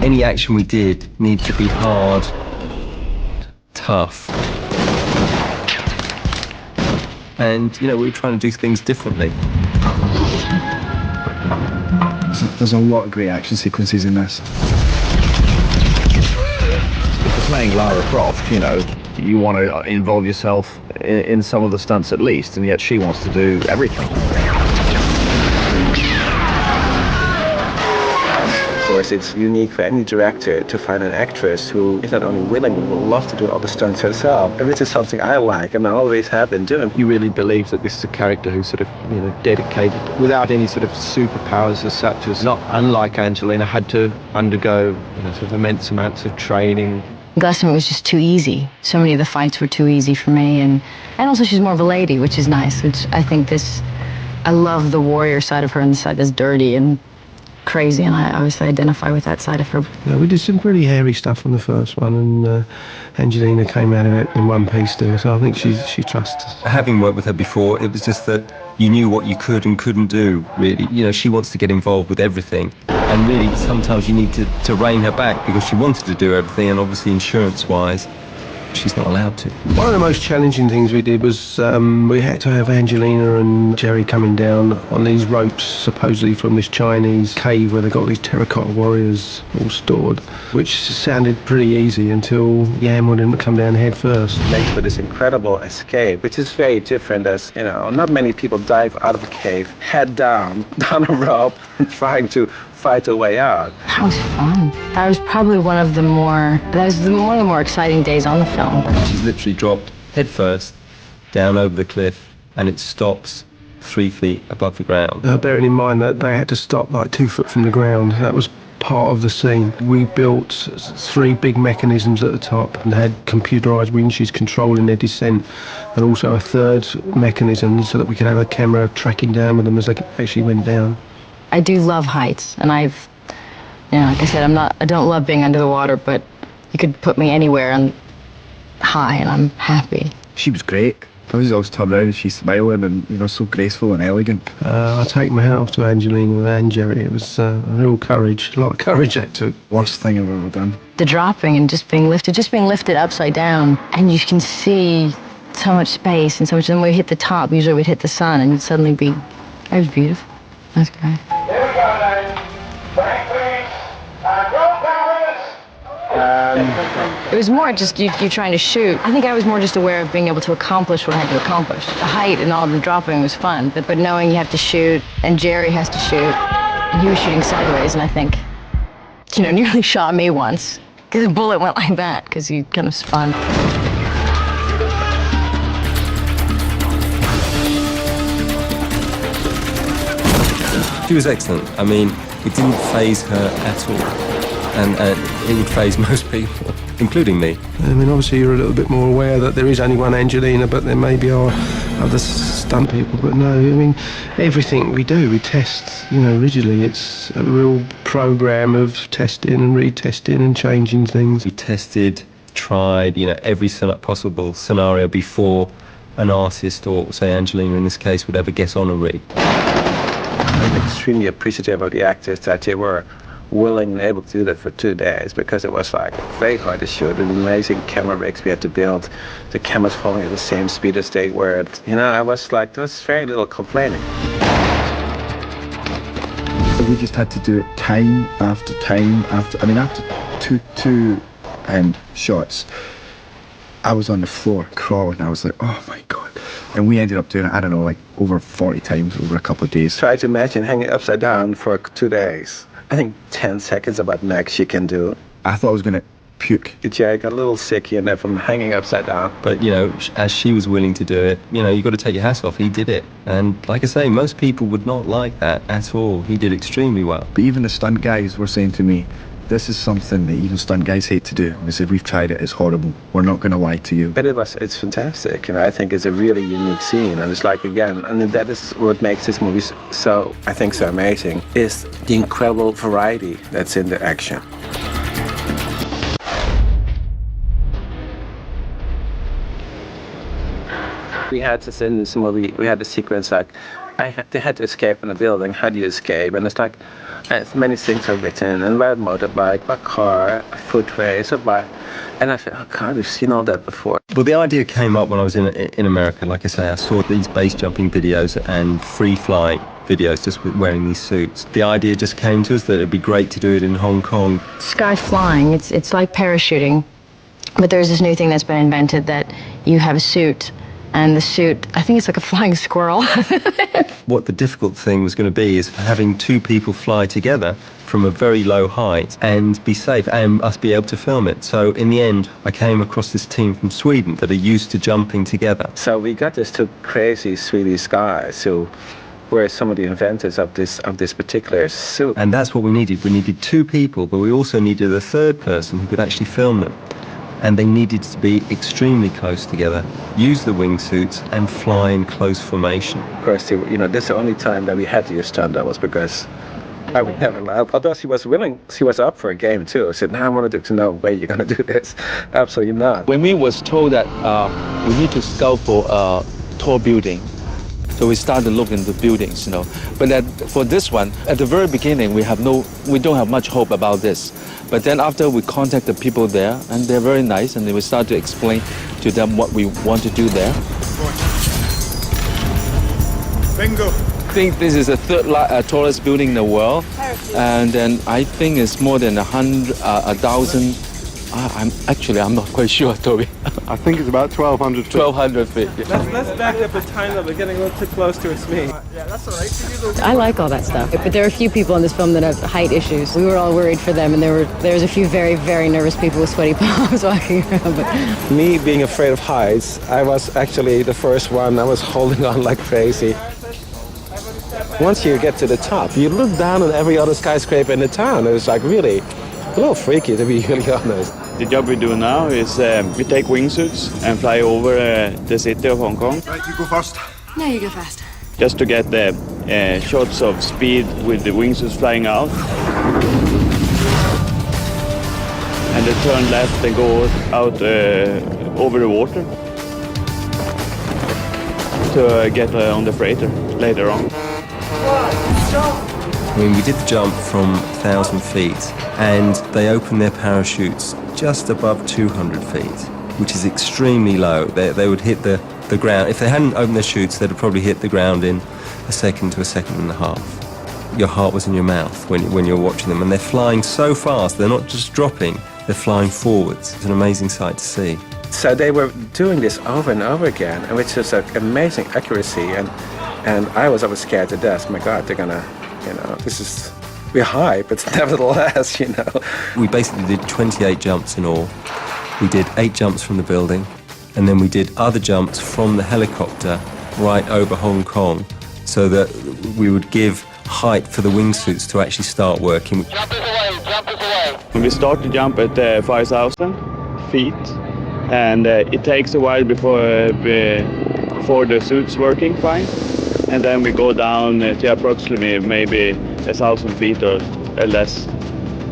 Any action we did needed to be hard, tough. And, you know, we were trying to do things differently. There's a lot of great action sequences in this. If you're playing Lara Croft, you know, you want to involve yourself in some of the stunts at least, and yet she wants to do everything. Of course, it's unique for any director to find an actress who is not only willing, but will love to do all the stunts herself. And this is something I like, and I always have been doing. You really believe that this is a character who's sort of, you know, dedicated, without any sort of superpowers as such, as not unlike Angelina, had to undergo, you know, sort of immense amounts of training. Last time it was just too easy. So many of the fights were too easy for me, and also she's more of a lady, which is nice, which I think I love the warrior side of her and the side that's dirty and crazy, and I obviously identify with that side of her. Yeah, we did some pretty hairy stuff on the first one, and Angelina came out of it in one piece still, so I think she trusts us. Having worked with her before, it was just that you knew what you could and couldn't do, really. You know, she wants to get involved with everything. And really, sometimes you need to rein her back because she wanted to do everything, and obviously insurance-wise, she's not allowed to. One of the most challenging things we did was we had to have Angelina and Jerry coming down on these ropes, supposedly from this Chinese cave where they got these terracotta warriors all stored, which sounded pretty easy until Yam wouldn't come down head first. Makes for this incredible escape, which is very different, as you know, not many people dive out of a cave, head down a rope, trying to fight their way out. That was fun. That was probably one of the more exciting days on the film. She's literally dropped head first down over the cliff, and it stops 3 feet above the ground. Bearing in mind that they had to stop like 2 foot from the ground, that was part of the scene. We built 3 big mechanisms at the top and had computerized winches controlling their descent, and also a 3rd mechanism so that we could have a camera tracking down with them as they actually went down. I do love heights, and like I said, I don't love being under the water, but you could put me anywhere and high, and I'm happy. She was great. I was always turned around and she's smiling and, you know, so graceful and elegant. I take my hat off to Angelina and Jerry. It was a lot of courage that took. Worst thing I've ever done. The dropping and just being lifted upside down, and you can see so much space and so much. And when we hit the top, usually we'd hit the sun, and you'd suddenly be. It was beautiful. That's great. It was more just you trying to shoot. I think I was more just aware of being able to accomplish what I had to accomplish. The height and all the dropping was fun, but knowing you have to shoot, and Jerry has to shoot, and he was shooting sideways, and I think, you know, nearly shot me once, because the bullet went like that, because he kind of spun. She was excellent. I mean, it didn't faze her at all. And it would faze most people, including me. I mean, obviously you're a little bit more aware that there is only one Angelina, but there maybe are other stunt people. But no, I mean, everything we do, we test, you know, rigidly. It's a real program of testing and retesting and changing things. We tested, tried, you know, every possible scenario before an artist, or say Angelina in this case, would ever get on a rig. I'm extremely appreciative of the actors that they were willing and able to do that for 2 days, because it was like very hard to shoot, and amazing camera rigs we had to build. The cameras falling at the same speed as they were. You know, I was like, there was very little complaining. We just had to do it time after time after. I mean, after two shots, I was on the floor crawling. I was like, oh my God. And we ended up doing it, I don't know, like over 40 times over a couple of days. Try to imagine hanging upside down for 2 days. I think 10 seconds about max you can do. I thought I was going to puke. I got a little sick here and there from hanging upside down. But, you know, as she was willing to do it, you know, you got to take your hat off. He did it. And like I say, most people would not like that at all. He did extremely well. But even the stunt guys were saying to me, this is something that even stunt guys hate to do. They said, we've tried it, it's horrible. We're not going to lie to you. But it's fantastic. You know, I think it's a really unique scene. And it's like, again, and that is what makes this movie so amazing, is the incredible variety that's in the action. We had to in this movie, we had a sequence like they had to escape from the building. How do you escape? And it's like, many things are written, and by motorbike, by car, footways, or by... And I said, oh God, we've seen all that before. Well, the idea came up when I was in America. Like I say, I saw these base jumping videos and free flying videos just with wearing these suits. The idea just came to us that it'd be great to do it in Hong Kong. Sky flying, it's like parachuting, but there's this new thing that's been invented that you have a suit, and the suit, I think it's like a flying squirrel. What the difficult thing was going to be is having two people fly together from a very low height and be safe and us be able to film it. So in the end, I came across this team from Sweden that are used to jumping together. So we got these two crazy Swedish guys who were some of the inventors of this particular suit. And that's what we needed. We needed two people, but we also needed a third person who could actually film them. And they needed to be extremely close together, use the wingsuits, and fly in close formation. Of course, you know, this is the only time that we had to use stunt doubles because I would never allow. Although she was willing, she was up for a game too. I said, no, I want to do, no way you're going to do this. Absolutely not. When we was told that we need to scout for a tall building, so we started looking into buildings, you know. But for this one, at the very beginning, we don't have much hope about this. But then after we contact the people there, and they're very nice, and then we start to explain to them what we want to do there. Bingo. I think this is the third tallest building in the world, and then I think it's more than 1,000. I'm not quite sure, Toby. I think it's about 1,200 feet. 1,200 feet. Yeah. Let's back up a tiny little bit, getting a little too close to it's me. I like all that stuff, but there are a few people in this film that have height issues. We were all worried for them, and there was a few very, very nervous people with sweaty palms walking around. But Me being afraid of heights, I was actually the first one. I was holding on like crazy. Once you get to the top, you look down on every other skyscraper in the town. It was like really a little freaky, to be really honest. The job we do now is we take wingsuits and fly over the city of Hong Kong. Right, you go first. no, you go fast. Just to get the shots of speed with the wingsuits flying out. And they turn left and go out over the water to get on the freighter later on. I mean, we did the jump from 1,000 feet, and they opened their parachutes just above 200 feet, which is extremely low. They would hit the ground. If they hadn't opened their chutes, they'd have probably hit the ground in a second to a second and a half. Your heart was in your mouth when you're watching them, and they're flying so fast. They're not just dropping, they're flying forwards. It's an amazing sight to see. So they were doing this over and over again, which is like amazing accuracy, and I was always scared to death. My God, they're gonna, we're high, but nevertheless, We basically did 28 jumps in all. We did 8 jumps from the building, and then we did other jumps from the helicopter right over Hong Kong, so that we would give height for the wingsuits to actually start working. Jump us away. We start to jump at 5,000 feet, and it takes a while before the suit's working fine. And then we go down to approximately maybe 1,000 feet or less.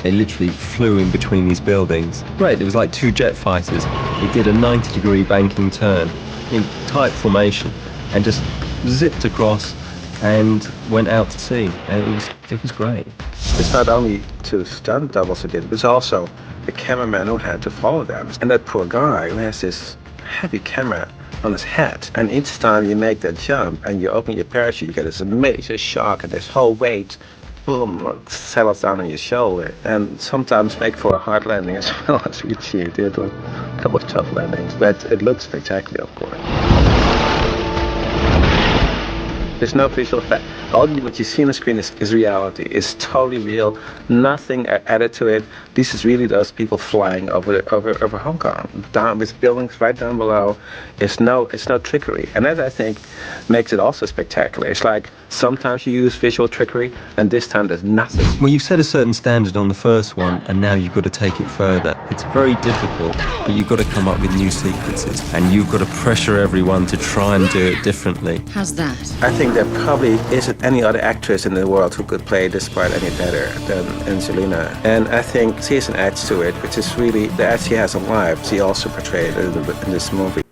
They literally flew in between these buildings. Great, it was like 2 jet fighters. It did a 90-degree banking turn in tight formation and just zipped across and went out to sea. And it was great. It's not only 2 stunt doubles who did it was also the cameraman who had to follow them. And that poor guy who has this heavy camera on his head. And each time you make that jump and you open your parachute, you get this major shock, and this whole weight, boom, settles down on your shoulder. And sometimes make for a hard landing as well, as we see. It did a couple of tough landings, but it looks spectacular, of course. There's no visual effect. All what you see on the screen is reality. It's totally real. Nothing added to it. This is really those people flying over Hong Kong. Down with buildings right down below. It's no trickery. And that, I think, makes it also spectacular. It's like sometimes you use visual trickery, and this time there's nothing. Well, you've set a certain standard on the first one, and now you've got to take it further. It's very difficult, but you've got to come up with new sequences, and you've got to pressure everyone to try and do it differently. How's that? I think there probably isn't any other actress in the world who could play this part any better than Angelina. And I think she has an edge to it, which is really the edge she has in life. She also portrayed it in this movie.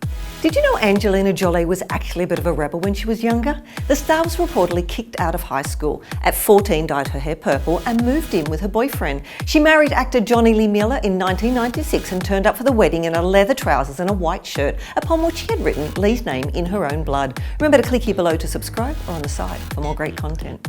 Did you know Angelina Jolie was actually a bit of a rebel when she was younger? The star was reportedly kicked out of high school. At 14, dyed her hair purple and moved in with her boyfriend. She married actor Johnny Lee Miller in 1996 and turned up for the wedding in a leather trousers and a white shirt, upon which she had written Lee's name in her own blood. Remember to click here below to subscribe or on the side for more great content.